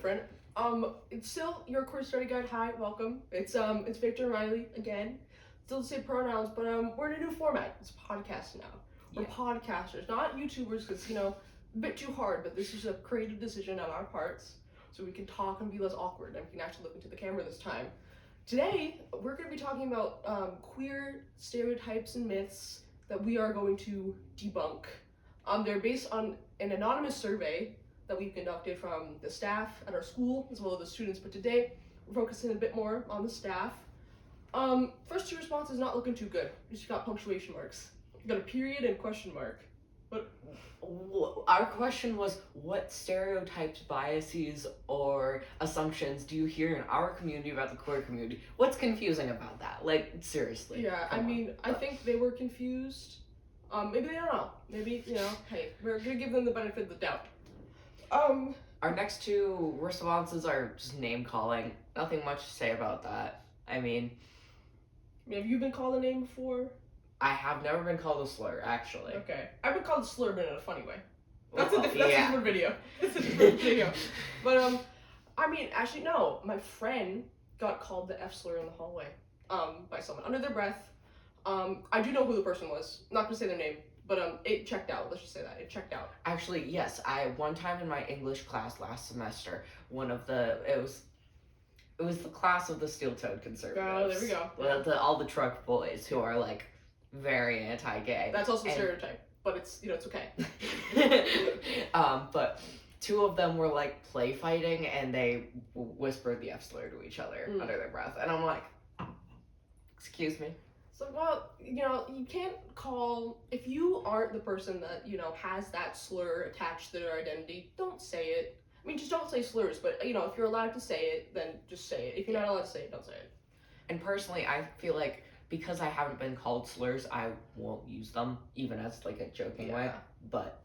different. It's still your queer study guide. Hi, welcome. It's Victor and Riley again. Still the same pronouns, but we're in a new format. It's a podcast now. We're podcasters, not YouTubers, because a bit too hard. But this is a creative decision on our parts, so we can talk and be less awkward, and we can actually look into the camera this time. Today, we're going to be talking about queer stereotypes and myths that we are going to debunk. They're based on an anonymous survey that we've conducted from the staff at our school, as well as the students, but today we're focusing a bit more on the staff. First two responses not looking too good. You just got punctuation marks. You got a period and question mark. But our question was, what stereotypes, biases, or assumptions do you hear in our community about the queer community? What's confusing about that? Like, seriously. Yeah, I think they were confused. Maybe they don't know. Maybe, hey, we're gonna give them the benefit of the doubt. Our next two responses are just name calling. Nothing much to say about that. I mean, have you been called a name before? I have never been called a slur, actually. Okay. I've been called a slur, but in a funny way. That's a different video. It's a different video. But, actually, no. My friend got called the F slur in the hallway, by someone under their breath. I do know who the person was. Not gonna say their name, but, it checked out. Let's just say that. It checked out. Actually, yes. One time in my English class last semester, it was the class of the steel-toed conservatives. Oh, there we go. All the truck boys who are, like, very anti-gay. That's also a stereotype, but it's, it's okay. But two of them were, like, play fighting, and they whispered the F slur to each other under their breath. And I'm like, excuse me? So, well, you can't call, if you aren't the person that, has that slur attached to their identity, don't say it. I mean, just don't say slurs, but, if you're allowed to say it, then just say it. If you're not allowed to say it, don't say it. And personally, I feel like because I haven't been called slurs, I won't use them, even as, like, a joking way, but...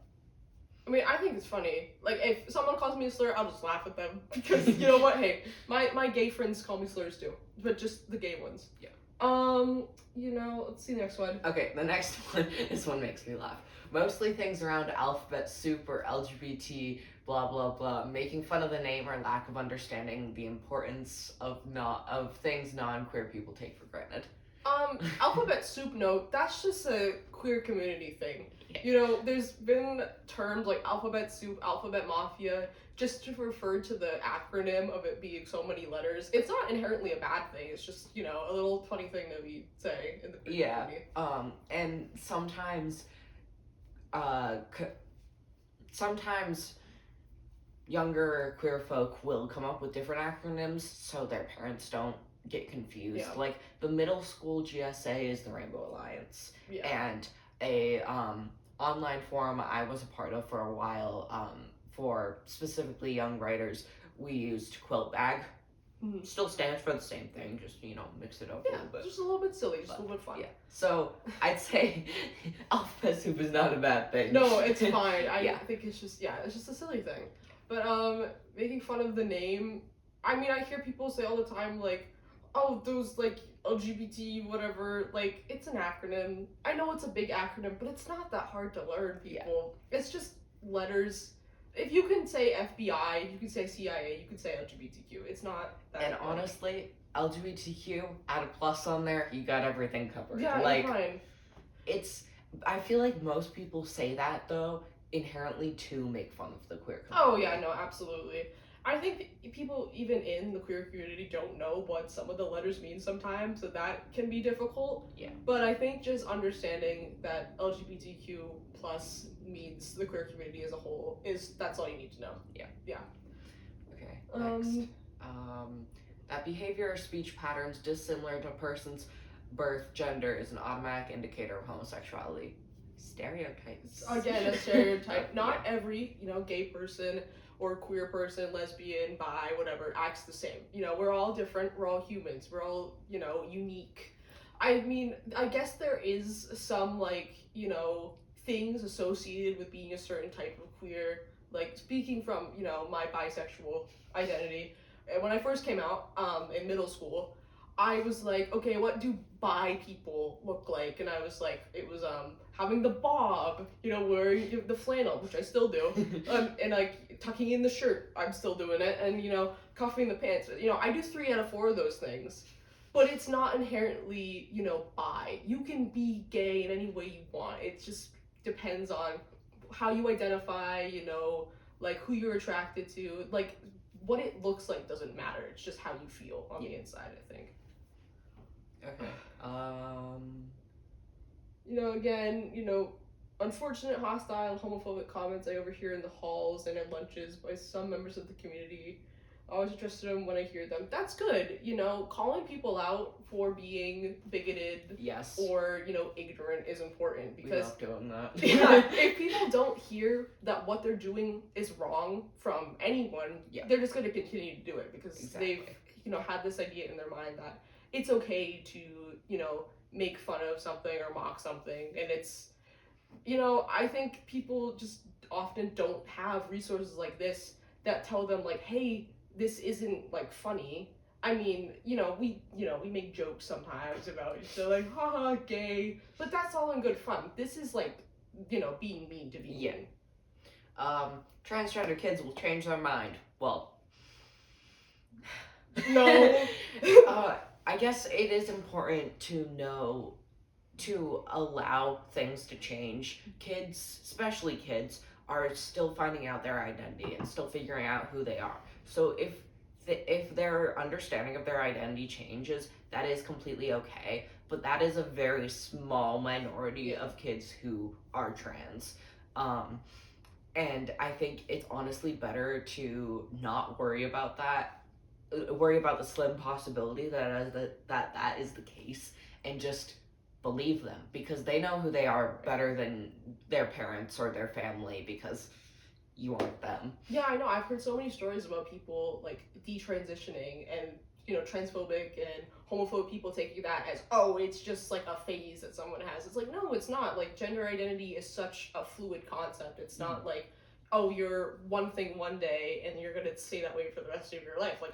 I mean, I think it's funny. Like, if someone calls me a slur, I'll just laugh at them, because, you know what, hey, my gay friends call me slurs too, but just the gay ones. Yeah. Let's see the next one. Okay, the next one, this one makes me laugh. Mostly things around alphabet soup or LGBT, blah, blah, blah, making fun of the name or lack of understanding the importance of things non-queer people take for granted. Alphabet soup note, that's just a queer community thing. Yeah. There's been terms like alphabet soup, alphabet mafia, just to refer to the acronym of it being so many letters. It's not inherently a bad thing, it's just, a little funny thing that we say in the queer community. And sometimes younger queer folk will come up with different acronyms so their parents don't get confused. Yeah. Like, the middle school GSA is the Rainbow Alliance. Yeah. And a online forum I was a part of for a while, for specifically young writers, we used Quilt Bag. Mm-hmm. Still stands for the same thing, just, mix it up a little bit. Just a little bit silly, just a little bit fun. Yeah. So, I'd say alphabet soup is not a bad thing. No, it's fine. I think it's just a silly thing. But, making fun of the name, I mean, I hear people say all the time, like, oh, those, like, LGBT, whatever, like, it's an acronym. I know it's a big acronym, but it's not that hard to learn, people. Yeah. It's just letters. If you can say FBI, you can say CIA, you can say LGBTQ. It's not that And honestly, LGBTQ, add a plus on there, you got everything covered. Yeah, like, you're fine. I feel like most people say that, though, inherently to make fun of the queer community. Oh, yeah, no, absolutely. I think people, even in the queer community, don't know what some of the letters mean sometimes, so that can be difficult. Yeah. But I think just understanding that LGBTQ plus means the queer community as a whole that's all you need to know. Yeah. Yeah. Okay, next. That behavior or speech patterns dissimilar to a person's birth, gender is an automatic indicator of homosexuality. Stereotypes. Again, a stereotype. Not every, gay person or queer person, lesbian, bi, whatever, acts the same. We're all different, we're all humans, we're all, unique. I mean, I guess there is some, like, things associated with being a certain type of queer, like, speaking from, my bisexual identity. When I first came out, in middle school, I was like, okay, what do bi people look like? And I was like, it was, having the bob, wearing the flannel, which I still do, and like tucking in the shirt, I'm still doing it, and cuffing the pants. I do 3 out of 4 of those things, but it's not inherently bi. You can be gay in any way you want. It just depends on how you identify. Like who you're attracted to. Like what it looks like doesn't matter. It's just how you feel on the inside, I think. Okay. Again, unfortunate, hostile, homophobic comments I overhear in the halls and at lunches by some members of the community. I always interested in when I hear them. That's good, calling people out for being bigoted Yes. or, ignorant is important because we love doing that. Yeah, if people don't hear that what they're doing is wrong from anyone, they're just going to continue to do it because they've, had this idea in their mind that it's okay to, make fun of something or mock something, and it's I think people just often don't have resources like this that tell them like, hey, this isn't like funny. I mean, we make jokes sometimes about each other, like, haha, gay, but that's all in good fun. This is like, being mean to be mean. Transgender kids will change their mind. Well, no. I guess it is important to allow things to change. Kids, especially kids, are still finding out their identity and still figuring out who they are. So if their understanding of their identity changes, that is completely okay. But that is a very small minority of kids who are trans. And I think it's honestly better to not worry about that. Worry about the slim possibility that is the case, and just believe them because they know who they are better than their parents or their family because you aren't them. Yeah, I know. I've heard so many stories about people like detransitioning and transphobic and homophobic people taking that as, oh, it's just like a phase that someone has. It's like, no, it's not. Like gender identity is such a fluid concept. It's not like, oh, you're one thing one day and you're gonna stay that way for the rest of your life. Like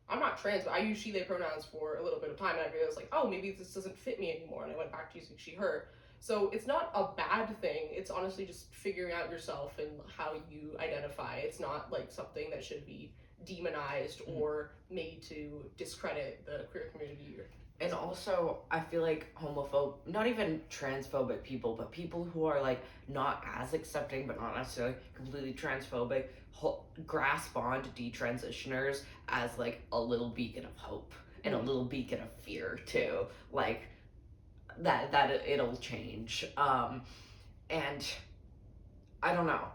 I'm not trans, but I used she, they pronouns for a little bit of time, and I realized like, oh, maybe this doesn't fit me anymore, and I went back to using she, her. So it's not a bad thing. It's honestly just figuring out yourself and how you identify. It's not like something that should be demonized or made to discredit the queer community. And also, I feel like not even transphobic people, but people who are like not as accepting, but not necessarily completely transphobic, grasp on to detransitioners as like a little beacon of hope and a little beacon of fear too. Like that it'll change. And I don't know.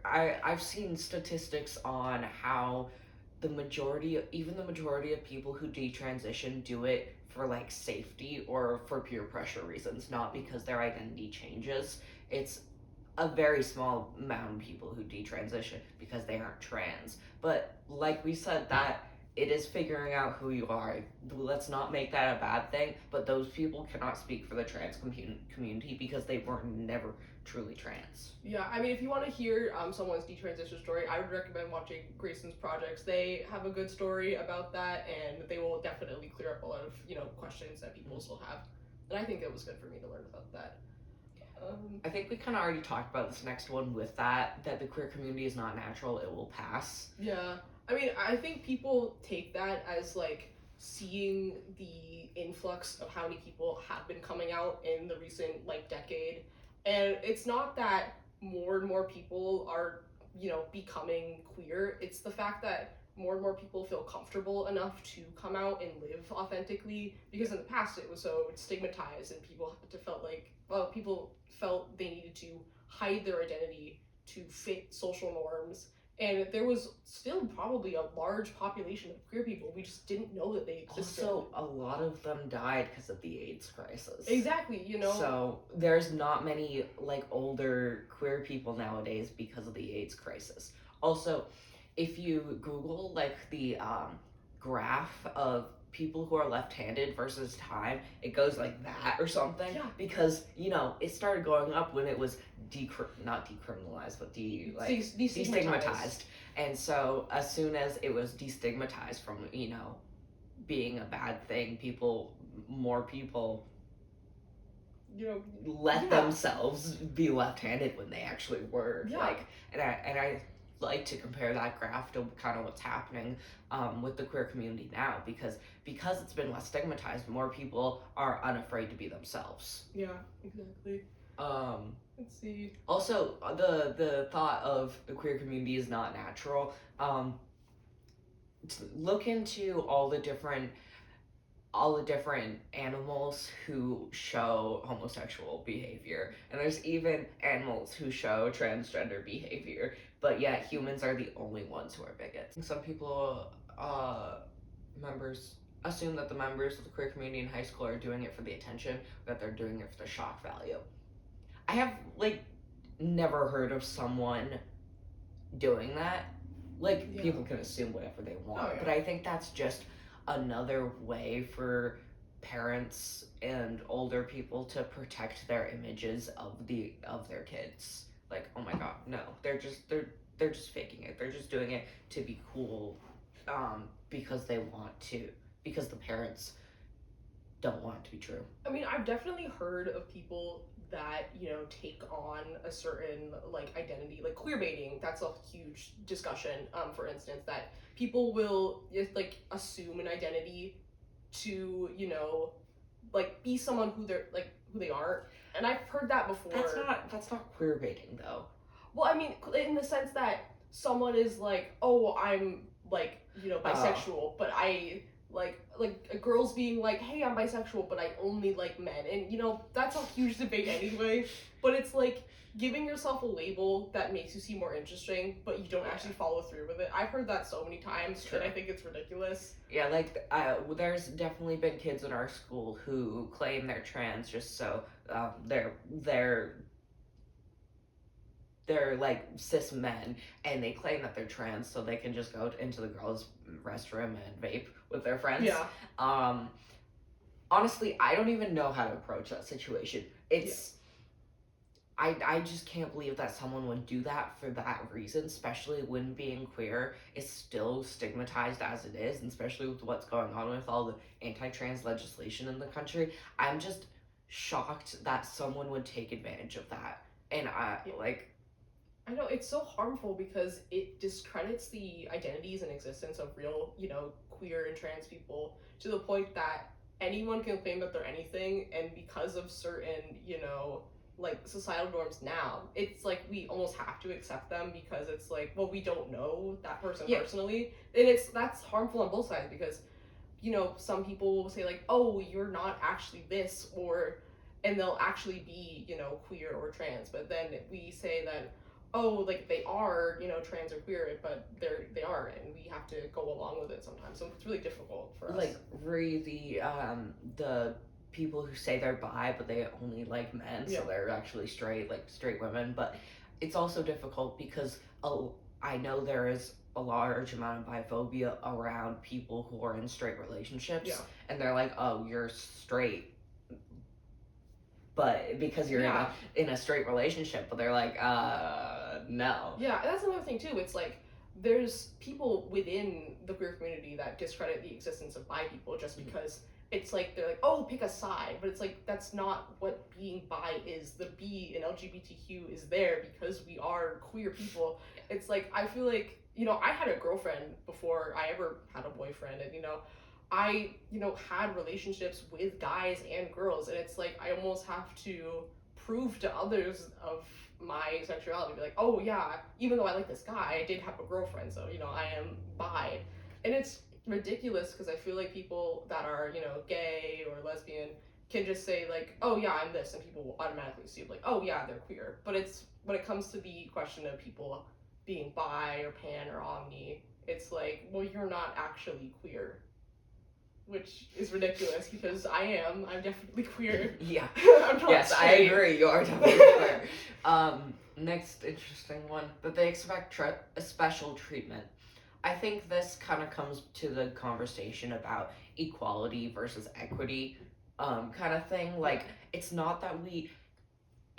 I've seen statistics on how the majority of people who detransition do it for like safety or for peer pressure reasons, not because their identity changes. It's a very small amount of people who detransition because they aren't trans. But like we said, that it is figuring out who you are. Let's not make that a bad thing, but those people cannot speak for the trans community because they were never truly trans. Yeah, I mean, if you want to hear someone's detransition story, I would recommend watching Grayson's Projects. They have a good story about that, and they will definitely clear up a lot of questions that people still have. And I think it was good for me to learn about that. I think we kind of already talked about this next one with that the queer community is not natural, it will pass. Yeah, I mean, I think people take that as like seeing the influx of how many people have been coming out in the recent like decade. And it's not that more and more people are, becoming queer. It's the fact that more and more people feel comfortable enough to come out and live authentically, because in the past it was so stigmatized and people felt they needed to hide their identity to fit social norms. And there was still probably a large population of queer people. We just didn't know that they existed. Also, a lot of them died because of the AIDS crisis. Exactly, So there's not many like older queer people nowadays because of the AIDS crisis. Also, if you Google like the graph of people who are left-handed versus time, it goes like that or something. Yeah. Because it started going up when it was not decriminalized, but destigmatized. And so as soon as it was destigmatized from being a bad thing, more people let themselves be left-handed when they actually were. Yeah. And I like to compare that graph to kind of what's happening with the queer community now, because it's been less stigmatized, more people are unafraid to be themselves. Yeah, exactly. Let's see. Also, the thought of the queer community is not natural. Look into all the different animals who show homosexual behavior, and there's even animals who show transgender behavior, but yet humans are the only ones who are bigots. Some people members assume that the members of the queer community in high school are doing it for the attention, that they're doing it for the shock value. I have never heard of someone doing that. People can assume whatever they want, but I think that's just another way for parents and older people to protect their images of their kids. Oh my god, no, they're just faking it. They're just doing it to be cool, because they want to, because the parents don't want it to be true. I mean, I've definitely heard of people that, take on a certain, identity, queer baiting. That's a huge discussion, for instance, that people will, assume an identity to, be someone who they aren't. And I've heard that before. That's not queer baiting, though. Well, I mean, in the sense that someone is like, oh, I'm, bisexual, but I... girls being like, hey, I'm bisexual, but I only like men. And, that's a huge debate anyway. But it's giving yourself a label that makes you seem more interesting, but you don't actually follow through with it. I've heard that so many times, and I think it's ridiculous. Yeah, there's definitely been kids in our school who claim they're trans just so they're cis men, and they claim that they're trans so they can just go into the girls' restroom and vape with their friends. Yeah. Honestly, I don't even know how to approach that situation. I just can't believe that someone would do that for that reason, especially when being queer is still stigmatized as it is, and especially with what's going on with all the anti-trans legislation in the country. I'm just shocked that someone would take advantage of that. And I know, it's so harmful because it discredits the identities and existence of real, queer and trans people to the point that anyone can claim that they're anything, and because of certain, societal norms now, it's we almost have to accept them because it's well, we don't know that person personally, and that's harmful on both sides because, some people will say oh, you're not actually this, and they'll actually be, queer or trans, but then we say that, oh, they are, trans or queer, but they aren't, and we have to go along with it sometimes. So it's really difficult for us. The people who say they're bi, but they only like men, so they're actually straight women. But it's also difficult because I know there is a large amount of biphobia around people who are in straight relationships, and they're like, oh, you're straight, but because you're in a straight relationship, but they're like, no. Yeah, that's another thing too. It's there's people within the queer community that discredit the existence of bi people just because it's they're oh, pick a side, but it's that's not what being bi is. The B in LGBTQ is there because we are queer people. It's I feel I had a girlfriend before I ever had a boyfriend, and I, had relationships with guys and girls, and it's I almost have to prove to others of my sexuality, be oh yeah, even though I like this guy, I did have a girlfriend, so, I am bi. And it's ridiculous because I feel people that are, gay or lesbian can just say oh yeah, I'm this, and people will automatically assume oh yeah, they're queer. But it's, when it comes to the question of people being bi or pan or omni, it's well, you're not actually queer. Which is ridiculous because I'm definitely queer. Yeah. I'm not yes, straight. I agree. You are definitely queer. Next interesting one, that they expect a special treatment. I think this kind of comes to the conversation about equality versus equity, kind of thing. It's not that we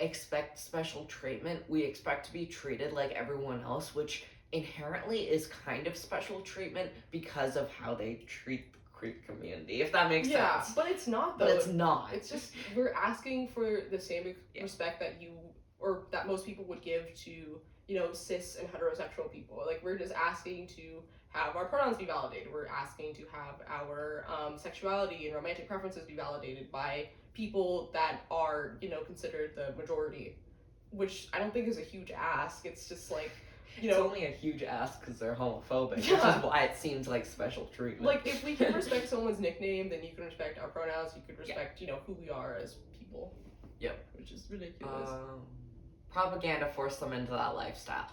expect special treatment. We expect to be treated like everyone else, which inherently is kind of special treatment because of how they treat queer community, if that makes sense. Yeah, but it's not, though. But it's not. It's just, we're asking for the same Yeah. respect that you, or that most people would give to, you know, cis and heterosexual people. Like, we're just asking to have our pronouns be validated. We're asking to have our sexuality and romantic preferences be validated by people that are, you know, considered the majority, which I don't think is a huge ask. It's just like, you know, it's only a huge ask because they're homophobic, Yeah. which is why it seems like special treatment. like, if we can respect someone's nickname, then you can respect our pronouns. You can respect, you know, who we are as people. Yep. Which is ridiculous. Propaganda forced them into that lifestyle.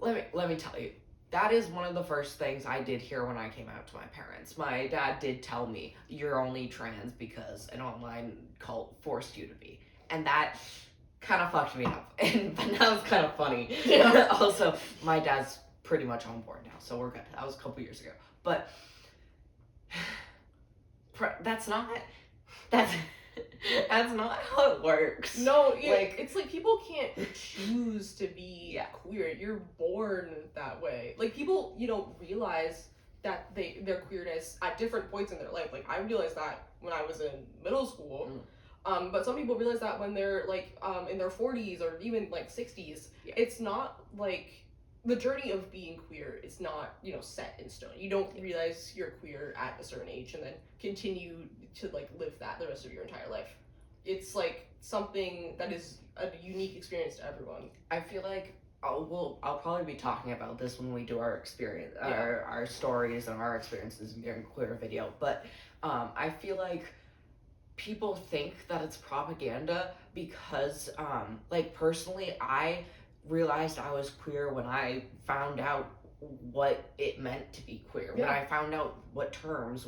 Let me tell you, that is one of the first things I did hear when I came out to my parents. My dad did tell me, you're only trans because an online cult forced you to be. And that kind of fucked me up. But now it's kind of funny. Yeah. Also, my dad's pretty much on board now, so we're good. That was a couple years ago. But that's not how it works. No, it's like people can't choose to be queer. You're born that way. Like, people, you know, realize that their queerness at different points in their life. Like, I realized that when I was in middle school. But some people realize that when they're like in their 40s or even like 60s. Yeah. It's not like the journey of being queer is not, you know, set in stone. You don't realize you're queer at a certain age and then continue to like live that the rest of your entire life. It's like something that is a unique experience to everyone. I feel like I'll probably be talking about this when we do our experience, our stories and our experiences in being queer video. But I feel like people think that it's propaganda because, like, personally, I realized I was queer when I found out what it meant to be queer. When I found out what terms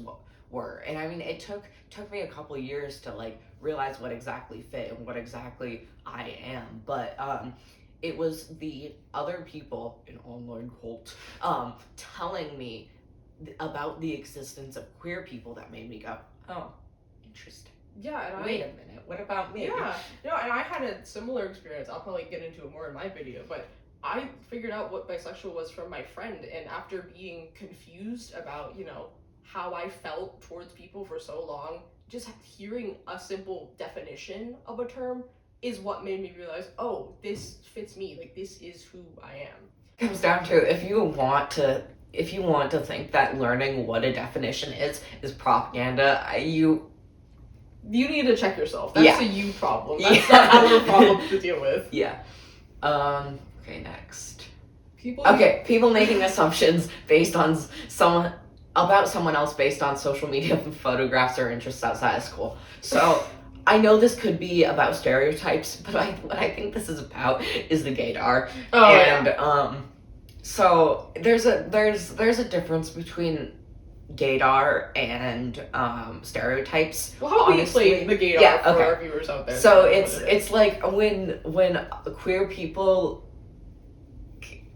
were, and I mean, it took me a couple years to like realize what exactly fit and what exactly I am. But it was the other people in online cult telling me about the existence of queer people that made me go, oh, interesting. Yeah, and Wait a minute, what about me? Yeah, no, and I had a similar experience. I'll probably get into it more in my video, but I figured out what bisexual was from my friend, and after being confused about, you know, how I felt towards people for so long, just hearing a simple definition of a term is what made me realize, oh, this fits me, like, this is who I am. It comes down to, if you want to think that learning what a definition is propaganda, you need to check yourself. That's a you problem. That's not our problem to deal with. Yeah. Okay, next. People making assumptions based on someone else based on social media photographs or interests outside of school. So, I know this could be about stereotypes, but what I think this is about is the gaydar. So there's a difference between gaydar and stereotypes. Well, how do we explain the gaydar for our viewers out there? So it's like when queer people,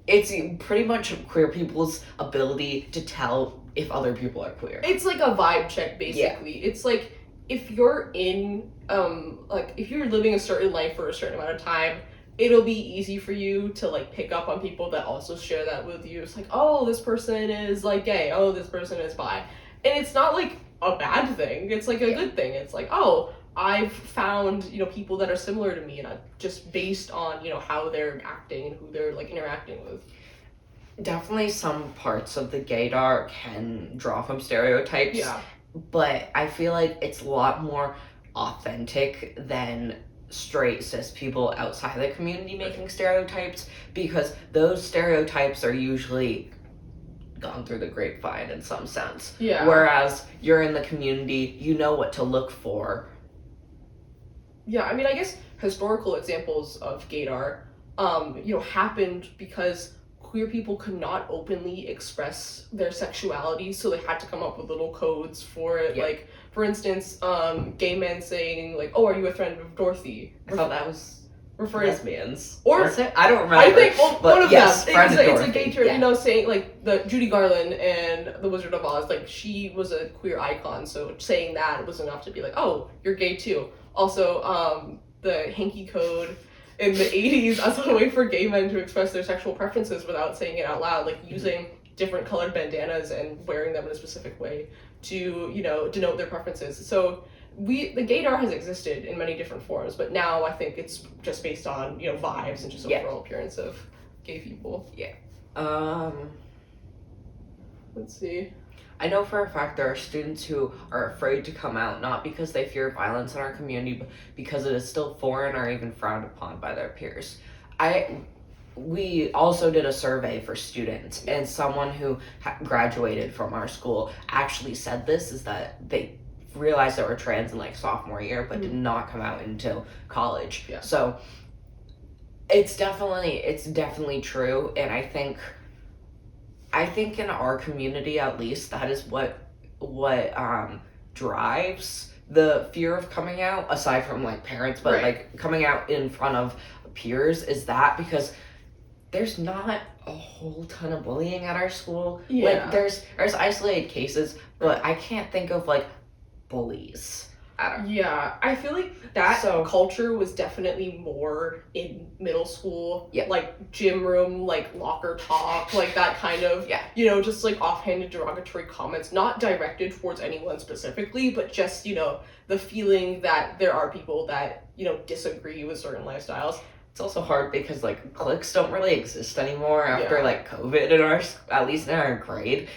it's pretty much queer people's ability to tell if other people are queer. It's like a vibe check, basically. It's like if you're in like if you're living a certain life for a certain amount of time, it'll be easy for you to like pick up on people that also share that with you. It's like, oh, this person is like gay, oh, this person is bi. And it's not like a bad thing, it's like a good thing. It's like, oh, I've found, you know, people that are similar to me, and just based on, you know, how they're acting and who they're like interacting with. Definitely some parts of the gaydar can draw from stereotypes. Yeah. But I feel like it's a lot more authentic than straight cis people outside the community making stereotypes, because those stereotypes are usually gone through the grapevine in some sense. Yeah. Whereas you're in the community, you know what to look for. Yeah, I mean, I guess historical examples of gaydar, you know, happened because queer people could not openly express their sexuality, so they had to come up with little codes for it. Like, for instance, gay men saying, like, oh, are you a friend of Dorothy? I thought that was lesbians. Or was it? I don't remember. I think one of them. It's a gay term, you know, saying, like, the Judy Garland and the Wizard of Oz, like, she was a queer icon, so saying that was enough to be like, oh, you're gay too. Also, the hanky code in the 80s as a way for gay men to express their sexual preferences without saying it out loud, like using different colored bandanas and wearing them in a specific way to, denote their preferences. So the gaydar has existed in many different forms, but now I think it's just based on, vibes and just overall appearance of gay people. Let's see. I know for a fact there are students who are afraid to come out, not because they fear violence in our community, but because it is still foreign or even frowned upon by their peers. We also did a survey for students, and someone who graduated from our school actually said this, is that they realized they were trans in like sophomore year, but did not come out until college. Yeah. So it's definitely true, and I think in our community, at least, that is what drives the fear of coming out, aside from like parents, but like coming out in front of peers, is that because there's not a whole ton of bullying at our school. Like there's isolated cases, but I can't think of like bullies. I feel like that culture was definitely more in middle school. Like gym room, like locker talk, like that kind of, just like offhanded derogatory comments, not directed towards anyone specifically, but just, the feeling that there are people that, disagree with certain lifestyles. It's also hard because like cliques don't really exist anymore after like COVID in our, at least in our grade.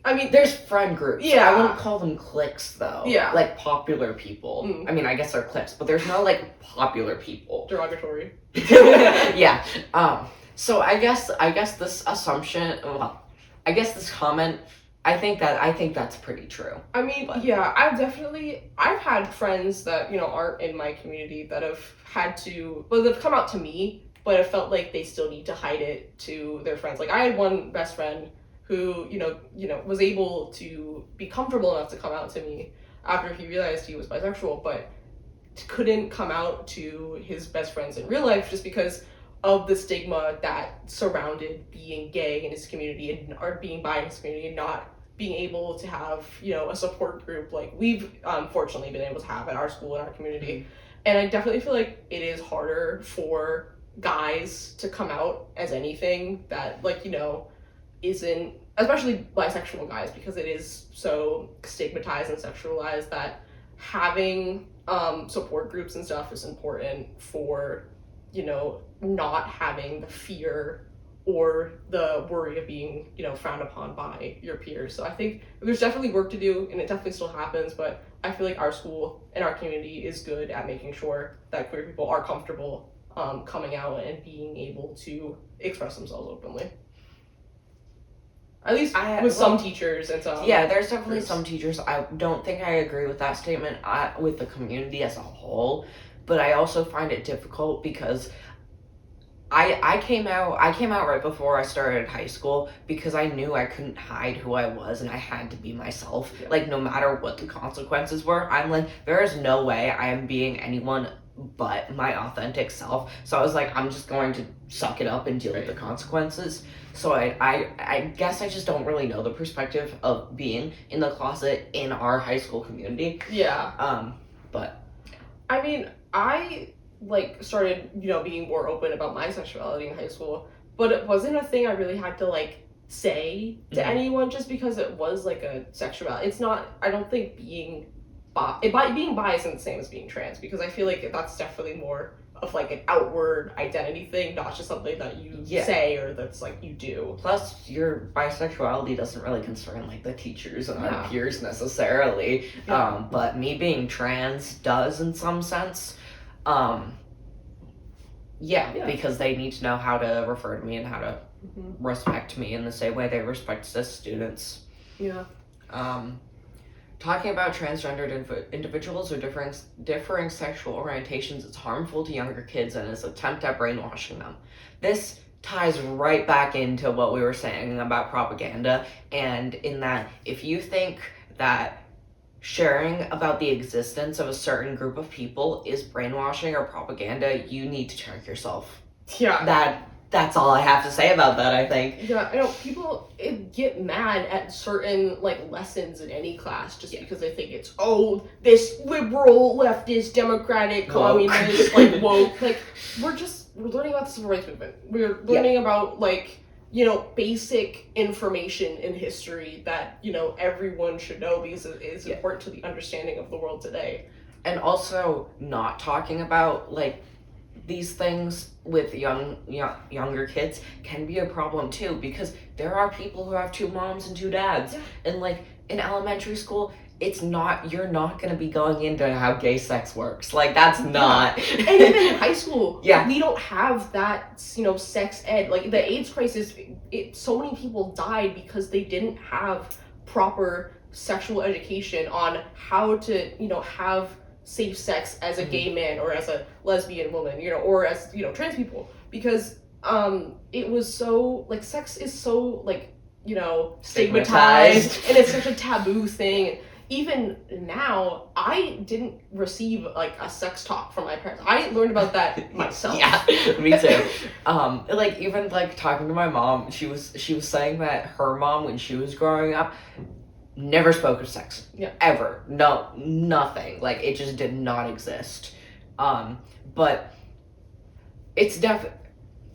I mean, there's friend groups. I wouldn't call them cliques though. Like popular people. I mean, I guess they're cliques, but there's no like popular people. Derogatory. So I guess this assumption, this comment, I think that's pretty true. I mean, I've had friends that, aren't in my community that have had to, they've come out to me, but it felt like they still need to hide it to their friends. Like, I had one best friend who, was able to be comfortable enough to come out to me after he realized he was bisexual, but couldn't come out to his best friends in real life just because of the stigma that surrounded being gay in his community or being bi in his community, and not being able to have, a support group like we've fortunately been able to have at our school and our community. And I definitely feel like it is harder for guys to come out as anything that, like, isn't, especially bisexual guys, because it is so stigmatized and sexualized, that having support groups and stuff is important for, not having the fear or the worry of being, frowned upon by your peers. So I think there's definitely work to do, and it definitely still happens, but I feel like our school and our community is good at making sure that queer people are comfortable coming out and being able to express themselves openly. At least with some teachers and some. Yeah, there's definitely some teachers. I don't think I agree with that statement with the community as a whole, but I also find it difficult because I came out right before I started high school because I knew I couldn't hide who I was and I had to be myself. Like, no matter what the consequences were, I'm like, there is no way I am being anyone but my authentic self. So I was like, I'm just going to suck it up and deal with the consequences. So I guess I just don't really know the perspective of being in the closet in our high school community. But I mean, I started, being more open about my sexuality in high school, but it wasn't a thing I really had to say to anyone just because it was like a sexuality. It's not, I don't think being bi isn't the same as being trans, because I feel like that's definitely more of like an outward identity thing, not just something that you say or that's like you do. Plus, your bisexuality doesn't really concern like the teachers and our peers necessarily. But me being trans does in some sense. Because they need to know how to refer to me and how to respect me in the same way they respect cis students. Talking about transgendered individuals or differing sexual orientations is harmful to younger kids and is an attempt at brainwashing them. This ties right back into what we were saying about propaganda, and in that if you think that sharing about the existence of a certain group of people is brainwashing or propaganda, you need to check yourself. That's all I have to say about that, I think. Yeah, I know people get mad at certain lessons in any class just because they think it's this liberal, leftist, democratic, communist, woke. We're learning about the civil rights movement. We're learning about basic information in history that, everyone should know because it is important to the understanding of the world today. And also not talking about, like, these things with younger kids can be a problem too, because there are people who have 2 moms and 2 dads. Yeah. And, like, in elementary school, you're not going to be going into how gay sex works. Like, that's not. And even in high school, yeah, we don't have that, sex ed. Like, the AIDS crisis, so many people died because they didn't have proper sexual education on how to, have safe sex as a gay man or as a lesbian woman, or as, trans people. Because it was so, like, sex is so, like, stigmatized, and it's such a taboo thing. Even now, I didn't receive, like, a sex talk from my parents. I learned about that myself. Yeah, me too. Like, even, like, talking to my mom, she was saying that her mom, when she was growing up, never spoke of sex. Yeah. Ever. No, nothing. Like, it just did not exist. But it's definitely...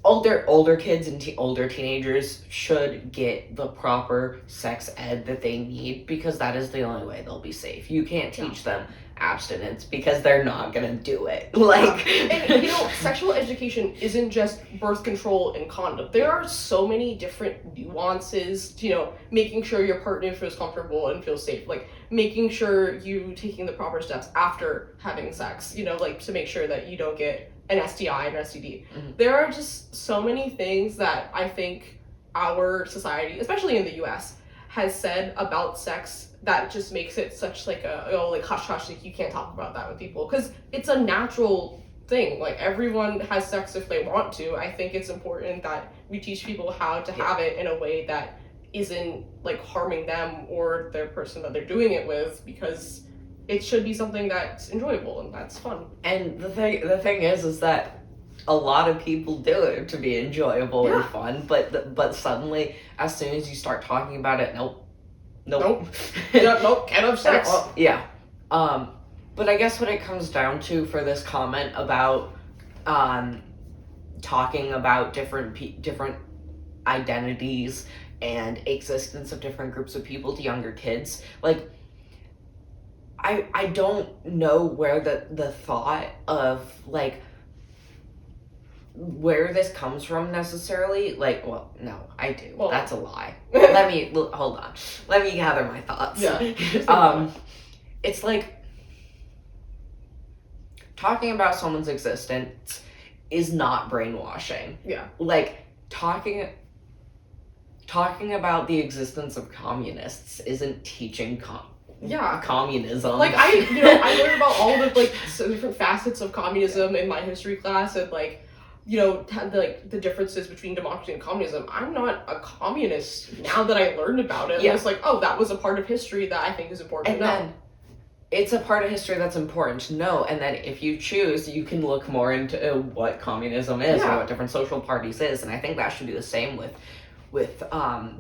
Older kids and older teenagers should get the proper sex ed that they need, because that is the only way they'll be safe. You can't teach them abstinence because they're not gonna do it. Like, and sexual education isn't just birth control and condom. There are so many different nuances to, making sure your partner feels comfortable and feels safe. Like, making sure you taking the proper steps after having sex, like, to make sure that you don't get an STI and an STD. Mm-hmm. There are just so many things that I think our society, especially in the US, has said about sex that just makes it such like a hush hush, like you can't talk about that with people, because it's a natural thing. Like, everyone has sex if they want to. I think it's important that we teach people how to have it in a way that isn't, like, harming them or their person that they're doing it with, because it should be something that's enjoyable and that's fun. And the thing is that a lot of people do it to be enjoyable and fun, but suddenly, as soon as you start talking about it, nope. Can't have sex. Yeah. But I guess what it comes down to for this comment about talking about different identities and existence of different groups of people to younger kids, like, I don't know where the thought of, like, where this comes from necessarily. Like, well, no, I do. Well, that's a lie. Hold on. Let me gather my thoughts. Yeah. It's like, talking about someone's existence is not brainwashing. Yeah. Like, talking about the existence of communists isn't teaching communism. Like, I learned about all the, like, different facets of communism in my history class, and, like, the differences between democracy and communism. I'm not a communist now that I learned about it. Yeah. It's like, oh, that was a part of history that I think is important to know. Then it's a part of history that's important to know, and then if you choose, you can look more into what communism is or what different social parties is, and I think that should be the same with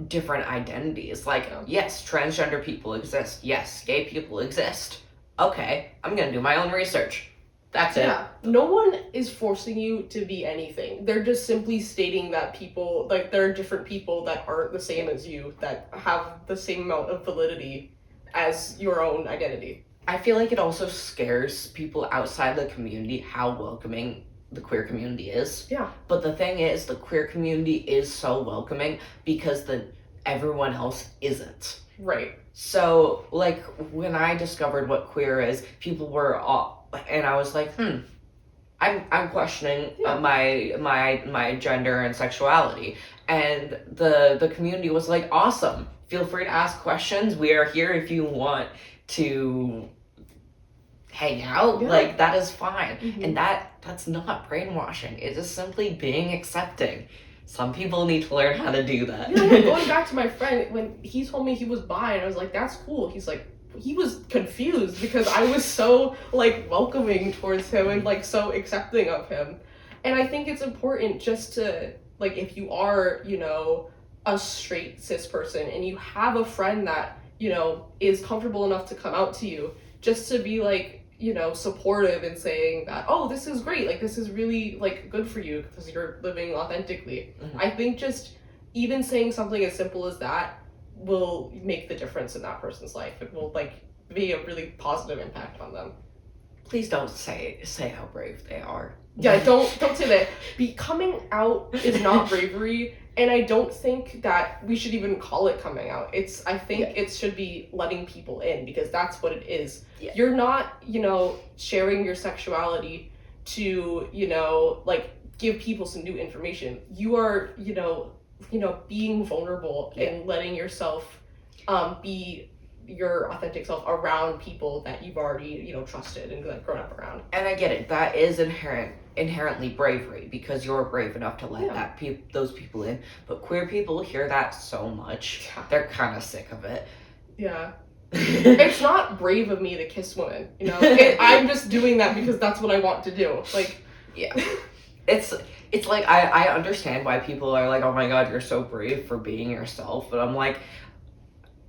different identities. Like, yes, transgender people exist. Yes, gay people exist. Okay, I'm gonna do my own research. That's it. Yeah, no one is forcing you to be anything. They're just simply stating that people, like, there are different people that aren't the same as you, that have the same amount of validity as your own identity. I feel like it also scares people outside the community how welcoming the queer community is. Yeah. But the thing is, the queer community is so welcoming because everyone else isn't. Right. So, like, when I discovered what queer is, people were all, and I was like, I'm questioning my gender and sexuality, and the community was like, awesome, feel free to ask questions. We are here if you want to hang out. Like, that is fine. Mm-hmm. And that's not brainwashing. It is simply being accepting. Some people need to learn how to do that. Yeah, going back to my friend, when he told me he was bi, and I was like, that's cool. He's like, he was confused because I was so, like, welcoming towards him and, like, so accepting of him. And I think it's important just to, like, if you are, a straight cis person and you have a friend that, is comfortable enough to come out to you, just to be, like, supportive and saying that, oh, this is great, like, this is really, like, good for you because you're living authentically. Mm-hmm. I think just even saying something as simple as that will make the difference in that person's life. It will like be a really positive impact on them. Please don't say how brave they are. Yeah, don't say that. Coming out is not bravery, and I don't think that we should even call it coming out. I think it should be letting people in, because that's what it is. Yeah. You're not, sharing your sexuality to, like give people some new information. You are, being vulnerable and letting yourself be your authentic self around people that you've already trusted and like grown up around. And I get it, that is inherently bravery, because you're brave enough to let those people in. But queer people hear that so much, they're kind of sick of it. Yeah. It's not brave of me to kiss women, I'm just doing that because that's what I want to do. Like, yeah. It's like, I understand why people are like, oh my god, you're so brave for being yourself, but I'm like,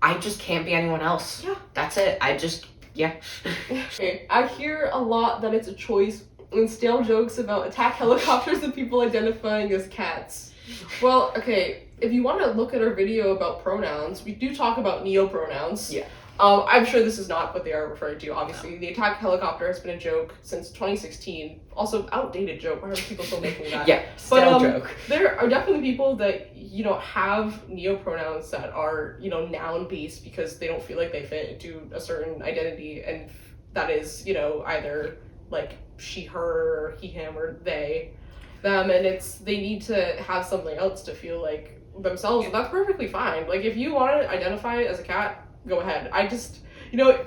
I just can't be anyone else. Yeah. That's it. Okay. I hear a lot that it's a choice, and stale jokes about attack helicopters and people identifying as cats. Well, okay, if you want to look at our video about pronouns, we do talk about neopronouns. Yeah. I'm sure this is not what they are referring to, obviously. The attack helicopter has been a joke since 2016. Also, outdated joke. Why are people still making that? Yeah, stale joke. There are definitely people that, have neopronouns that are, noun-based because they don't feel like they fit into a certain identity, and that is, either, like, she, her, or he, him, or they, them, and they need to have something else to feel like themselves, and that's perfectly fine. Like, if you want to identify as a cat, go ahead. I just,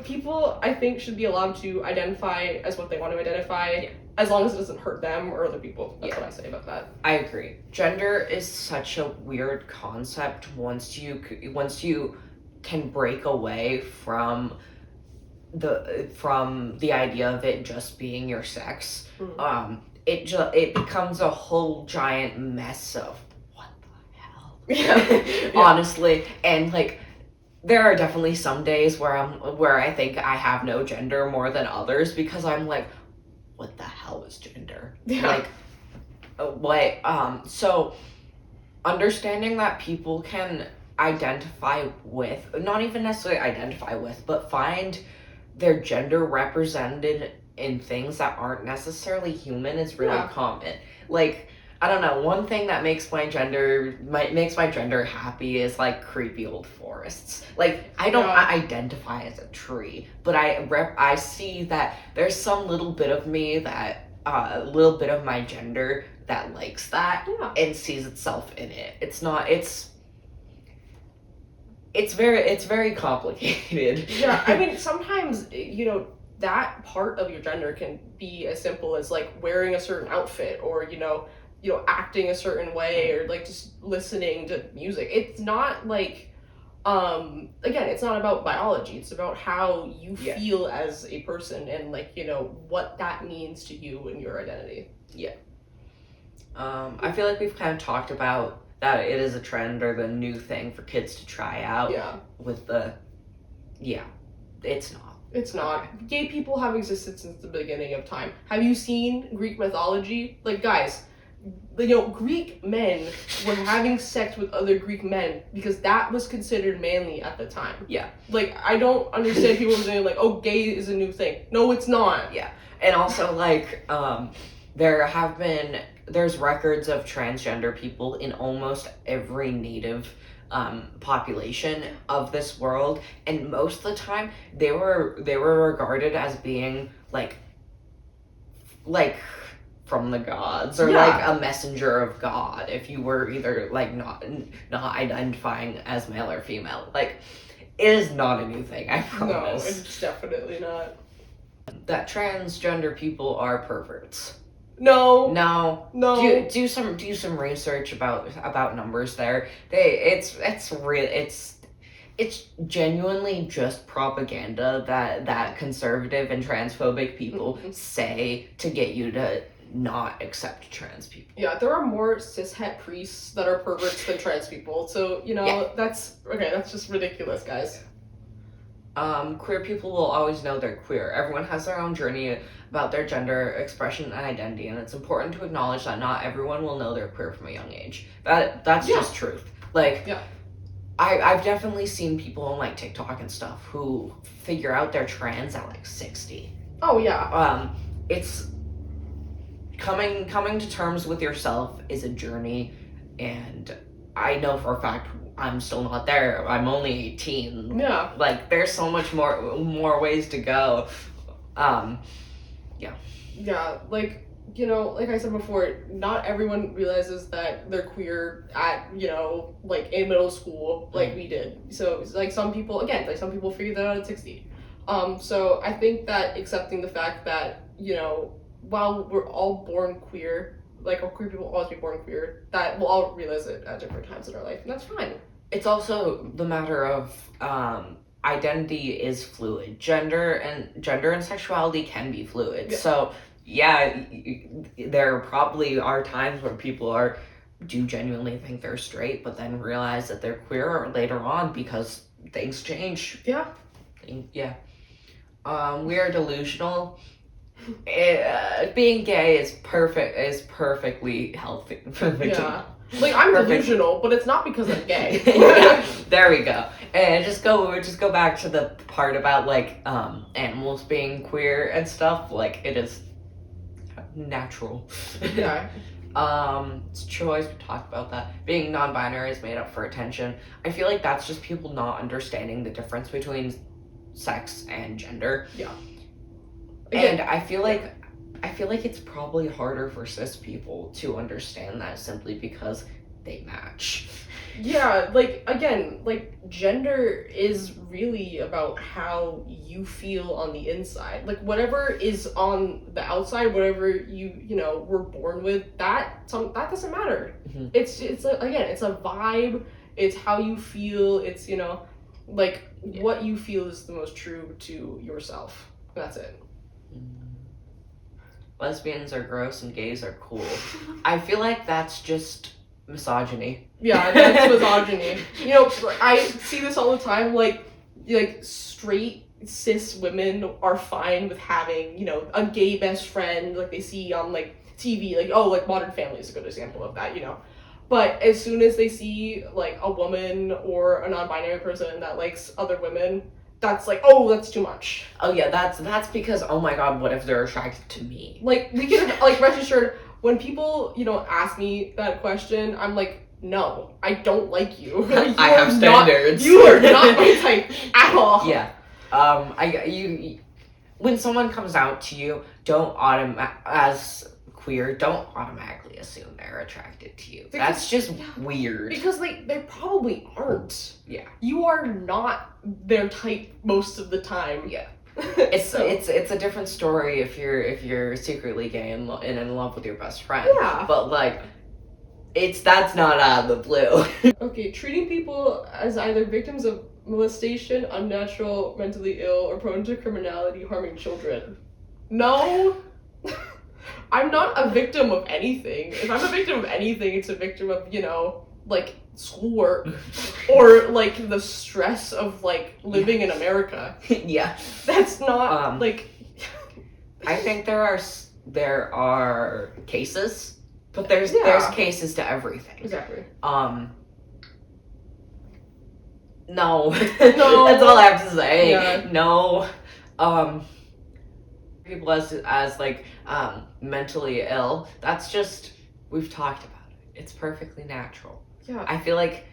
people, I think, should be allowed to identify as what they want to identify, as long as it doesn't hurt them or other people. That's what I say about that. I agree. Gender is such a weird concept once you can break away from the idea of it just being your sex. It becomes a whole giant mess of what the hell. Yeah. Honestly, and like, there are definitely some days where I think I have no gender more than others, because I'm like, what the hell is gender? Yeah. Like, what? So understanding that people can identify with, not even necessarily identify with, but find their gender represented in things that aren't necessarily human is really common. Like, I don't know, one thing that makes my gender happy is like creepy old forests. Like, I don't identify as a tree, but I see that there's some little bit of me that a little bit of my gender that likes that and sees itself in it. It's very complicated. Yeah, I mean, sometimes, that part of your gender can be as simple as like wearing a certain outfit, or acting a certain way, or like just listening to music. It's not like, again, it's not about biology. It's about how you feel as a person, and like, what that means to you and your identity. Yeah. I feel like we've kind of talked about that it is a trend or the new thing for kids to try out. Yeah. It's not. It's not. Okay. Gay people have existed since the beginning of time. Have you seen Greek mythology? Like, guys, Greek men were having sex with other Greek men because that was considered manly at the time. Yeah. Like, I don't understand people saying, like, oh, gay is a new thing. No, it's not. Yeah. And also, like, there's records of transgender people in almost every native population of this world, and most of the time they were regarded as being like from the gods, or like a messenger of God, if you were either like not identifying as male or female. Like, it is not a new thing, I promise. No, it's definitely not. That transgender people are perverts. No. Do some research about numbers there. It's genuinely just propaganda that conservative and transphobic people say to get you to not accept trans people. Yeah, there are more cishet priests that are perverts than trans people. So, that's just ridiculous, guys. Queer people will always know they're queer. Everyone has their own journey about their gender expression and identity, and it's important to acknowledge that not everyone will know they're queer from a young age. That's just truth. Like, yeah. I've definitely seen people on like TikTok and stuff who figure out they're trans at like 60. Oh yeah. It's coming to terms with yourself is a journey, and I know for a fact I'm still not there. I'm only 18. Yeah. Like, there's so much more ways to go. Yeah, like, you know, like I said before, not everyone realizes that they're queer at, you know, like in middle school, like we did. So, like, some people, again, like some people figure that out at 60. So I think that accepting the fact that, you know, while we're all born queer, like, queer people will always be born queer, that we'll all realize it at different times in our life, and that's fine. It's also the matter of identity is fluid. Gender and sexuality can be fluid. Yeah. So yeah, there probably are times where people do genuinely think they're straight, but then realize that they're queer later on because things change. Yeah. Yeah. We are delusional. Being gay is perfectly healthy. Yeah. Like, I'm delusional, but it's not because I'm gay. Yeah, there we go. And just go back to the part about like animals being queer and stuff. Like, it is natural. Yeah. It's choice. We talked about that. Being non-binary is made up for attention. I feel like that's just people not understanding the difference between sex and gender. Yeah. And I feel like it's probably harder for cis people to understand that simply because they match. Yeah, like, again, like, gender is really about how you feel on the inside. Like, whatever is on the outside, whatever you know, were born with, that doesn't matter. Mm-hmm. It's again, it's a vibe, it's how you feel, it's, you know, like, what you feel is the most true to yourself. That's it. Lesbians are gross and gays are cool. I feel like that's just misogyny. Yeah, that's misogyny. You know, I see this all the time. Like straight cis women are fine with having, you know, a gay best friend, like they see on like TV. Like, oh, like Modern Family is a good example of that. You know, but as soon as they see like a woman or a non-binary person that likes other women, that's like, oh, that's too much. Oh yeah, that's because, oh my god, what if they're attracted to me? Like, we can, like, rest assured, when people, you know, ask me that question, I'm like, no, I don't like you. I have standards. You are not my type at all. Yeah. When someone comes out to you, as queer, don't automatically assume they're attracted to you. Because, that's just weird. Because they probably aren't. Yeah. You are not their type most of the time. Yeah. It's a different story if you're secretly gay and in love with your best friend. Yeah. But like, that's not out of the blue. Okay, treating people as either victims of molestation, unnatural, mentally ill, or prone to criminality, harming children. No. I'm not a victim of anything. If I'm a victim of anything, it's a victim of, you know, like, schoolwork or like the stress of like living in America. Yeah. That's not like I think there are cases, but there's cases to everything. Exactly. No. That's all I have to say. Yeah. No. People as like mentally ill, that's just, we've talked about it. It's perfectly natural. Yeah. I feel like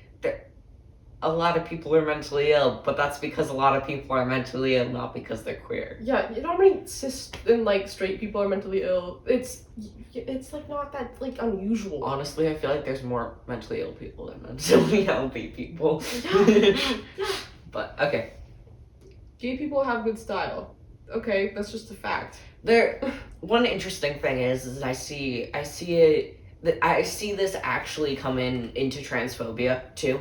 a lot of people are mentally ill, but that's because a lot of people are mentally ill, not because they're queer. Yeah, you know how many cis and like straight people are mentally ill? It's like not that like unusual. Honestly, I feel like there's more mentally ill people than mentally healthy people. Yeah. But okay. Gay people have good style. Okay, that's just a fact. One interesting thing is I see this actually come into transphobia too.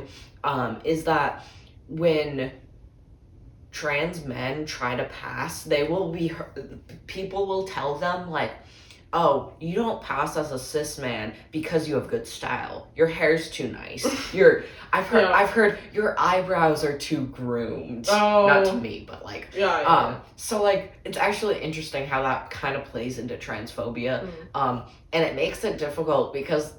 Is that when trans men try to pass, people will tell them like, oh, you don't pass as a cis man because you have good style. Your hair's too nice. I've heard your eyebrows are too groomed. Oh. Not to me, but like, yeah. So like, it's actually interesting how that kind of plays into transphobia. And it makes it difficult because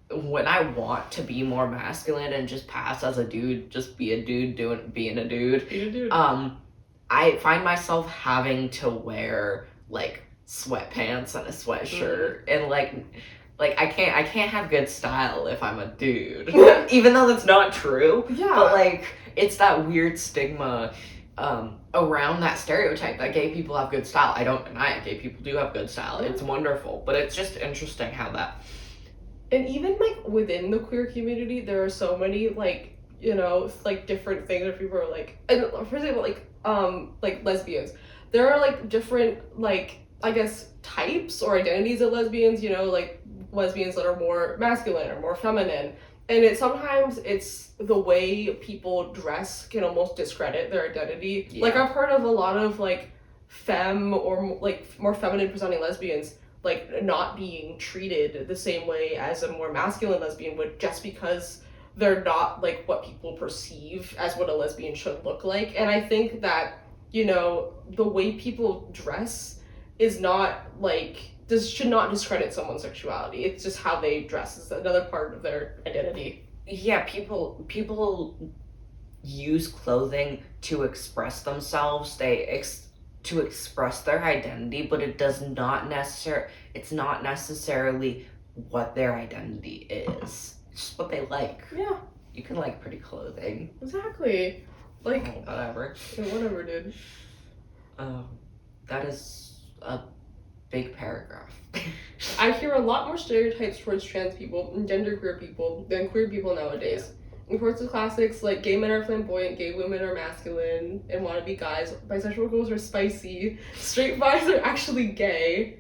when I want to be more masculine and just pass as a dude, just be a dude being a dude. Being a dude. I find myself having to wear like sweatpants and a sweatshirt and like I can't have good style if I'm a dude. Even though that's not true. Yeah. But like it's that weird stigma around that stereotype that gay people have good style. I don't deny it. Gay people do have good style. It's wonderful. But it's just interesting how that. And even like within the queer community, there are so many like, you know, like different things where people are like, and for example, like lesbians. There are like different like, I guess, types or identities of lesbians, you know, like lesbians that are more masculine or more feminine. And sometimes it's the way people dress can almost discredit their identity. Yeah. Like I've heard of a lot of like femme or like more feminine presenting lesbians like not being treated the same way as a more masculine lesbian would, just because they're not like what people perceive as what a lesbian should look like. And I think that, you know, the way people dress is not like, this should not discredit someone's sexuality. It's just how they dress is another part of their identity. Yeah, people use clothing to express themselves. To express their identity, but it does not it's not necessarily what their identity is. It's just what they like. Yeah. You can like pretty clothing. Exactly. Like whatever. Yeah, whatever, dude. That is a big paragraph. I hear a lot more stereotypes towards trans people and genderqueer people than queer people nowadays. Of course, the classics like gay men are flamboyant, gay women are masculine and want to be guys, bisexual girls are spicy, straight guys are actually gay.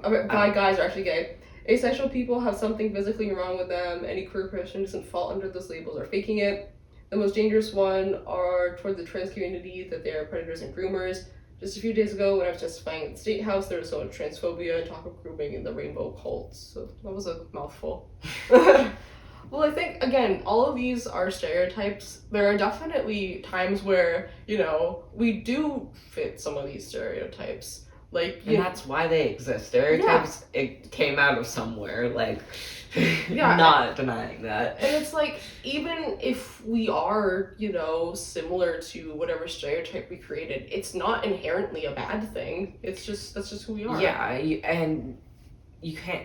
Bi guys are actually gay. Asexual people have something physically wrong with them. Any queer person doesn't fall under those labels or faking it. The most dangerous one are towards the trans community, that they are predators and groomers. Just a few days ago, when I was testifying at the State House, there was so much transphobia and talk of grooming in the rainbow cult. So that was a mouthful. Well, I think, again, all of these are stereotypes. There are definitely times where, you know, we do fit some of these stereotypes. Like, and that's why they exist. Stereotypes, it came out of somewhere, like, not denying that. And it's like, even if we are, you know, similar to whatever stereotype we created, it's not inherently a bad thing. It's just, that's just who we are. Yeah, and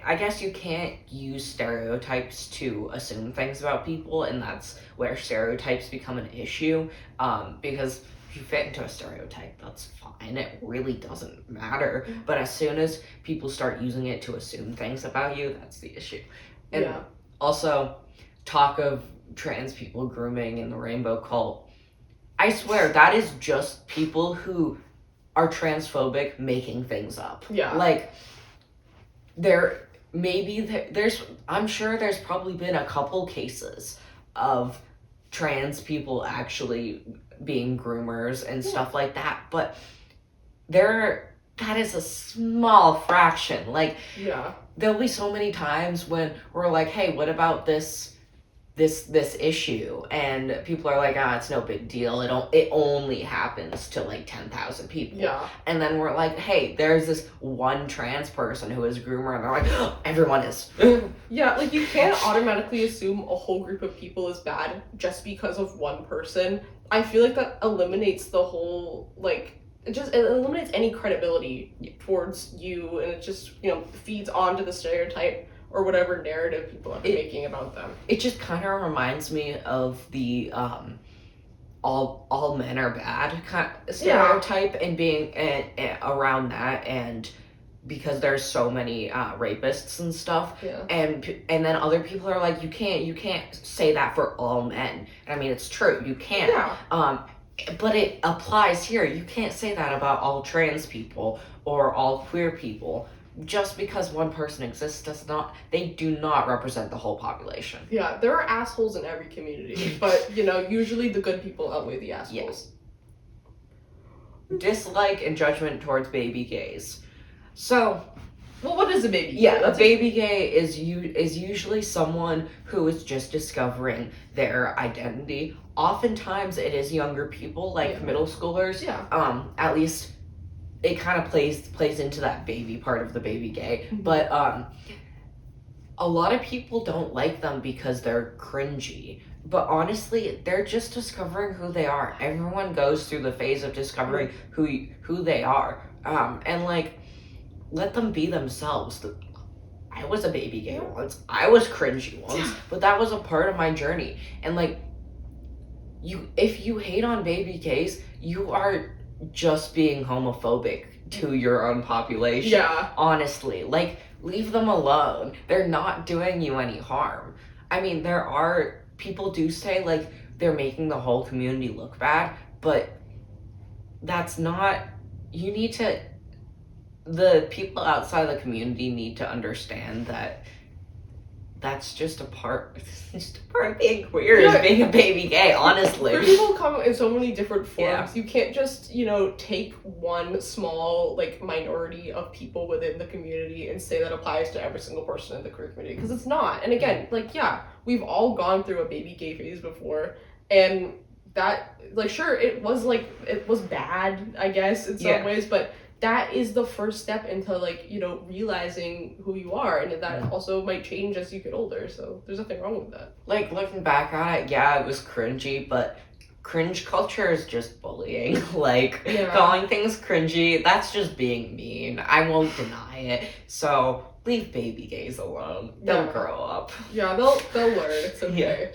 I guess you can't use stereotypes to assume things about people, and that's where stereotypes become an issue, because if you fit into a stereotype, that's fine, it really doesn't matter, but as soon as people start using it to assume things about you, that's the issue. And also, talk of trans people grooming in the rainbow cult, I swear, that is just people who are transphobic making things up. Yeah. Like, I'm sure there's probably been a couple cases of trans people actually being groomers and stuff like that, but that is a small fraction. Like, there'll be so many times when we're like, hey, what about this issue? And people are like, it's no big deal. It only happens to like 10,000 people. Yeah. And then we're like, hey, there's this one trans person who is a groomer, and they're like, oh, everyone is. Yeah, like you can't automatically assume a whole group of people is bad just because of one person. I feel like that eliminates the whole, like, it eliminates any credibility towards you, and it just, you know, feeds onto the stereotype or whatever narrative people are making about them. It just kind of reminds me of the all men are bad kind of stereotype, and being around that, and because there's so many rapists and stuff, and then other people are like, you can't say that for all men. And I mean, it's true, you can't. But it applies here. You can't say that about all trans people or all queer people. Just because one person exists they do not represent the whole population. Yeah, there are assholes in every community, but, you know, usually the good people outweigh the assholes. Dislike and judgment towards baby gays. So, well, what is a baby gay? Yeah, a baby gay is usually someone who is just discovering their identity. Oftentimes it is younger people, like middle schoolers. At least it kind of plays into that baby part of the baby gay. But a lot of people don't like them because they're cringy. But honestly, they're just discovering who they are. Everyone goes through the phase of discovering who they are. And like, let them be themselves. I was a baby gay once. I was cringy once, but that was a part of my journey. And like, if you hate on baby gays, you are just being homophobic to your own population. Yeah. Honestly, like, leave them alone. They're not doing you any harm. I mean, people do say like they're making the whole community look bad, but that's not. You need to. The people outside the community need to understand that that's just a part. Just a part of being queer is being a baby gay. Honestly, people come in so many different forms. Yeah. You can't just take one small like minority of people within the community and say that applies to every single person in the queer community, because it's not. And again, like, yeah, we've all gone through a baby gay phase before, and that, like, sure, it was bad, I guess, in some ways, but that is the first step into, like, realizing who you are, and that also might change as you get older, so there's nothing wrong with that. Like, looking back on it, yeah, it was cringy, but cringe culture is just bullying. Like, calling things cringy, that's just being mean. I won't deny it. So, leave baby gays alone. They'll grow up. Yeah, they'll learn. It's okay.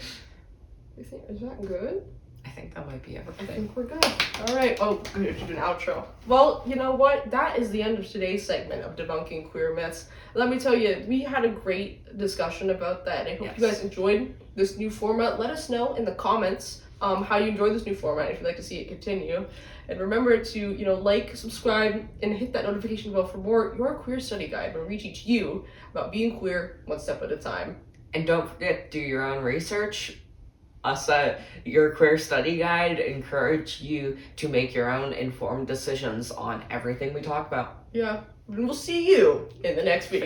Yeah. Is that good? I think that might be everything. I think we're good. All right. Oh, good. To do an outro. Well, you know what? That is the end of today's segment of Debunking Queer Myths. Let me tell you, we had a great discussion about that. I hope you guys enjoyed this new format. Let us know in the comments how you enjoyed this new format, if you'd like to see it continue. And remember to, like, subscribe, and hit that notification bell for more Your Queer Study Guide, where we teach you about being queer one step at a time. And don't forget, do your own research. Us at Your Queer Study Guide encourage you to make your own informed decisions on everything we talk about. Yeah, and we'll see you in the next video.